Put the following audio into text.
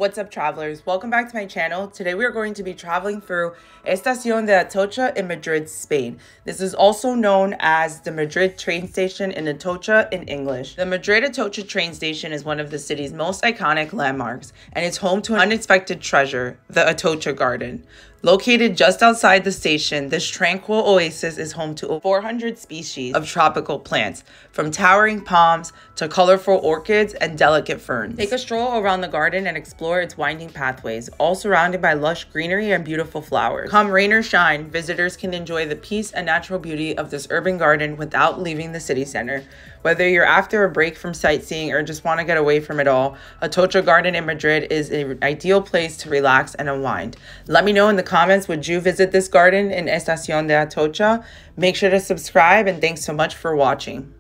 What's up, travelers? Welcome back to my channel. Today we are going to be traveling through Estación de Atocha in Madrid, Spain. This is also known as the Madrid train station in Atocha in English. The Madrid Atocha train station is one of the city's most iconic landmarks, and it's home to an unexpected treasure, the Atocha Garden. Located just outside the station, this tranquil oasis is home to 400 species of tropical plants, from towering palms to colorful orchids and delicate ferns. Take a stroll around the garden and explore its winding pathways, all surrounded by lush greenery and beautiful flowers. Come rain or shine, visitors can enjoy the peace and natural beauty of this urban garden without leaving the city center. Whether you're after a break from sightseeing or just want to get away from it all, Atocha Garden in Madrid is an ideal place to relax and unwind. Let me know in the comments, would you visit this garden in Estación de Atocha? Make sure to subscribe, and thanks so much for watching.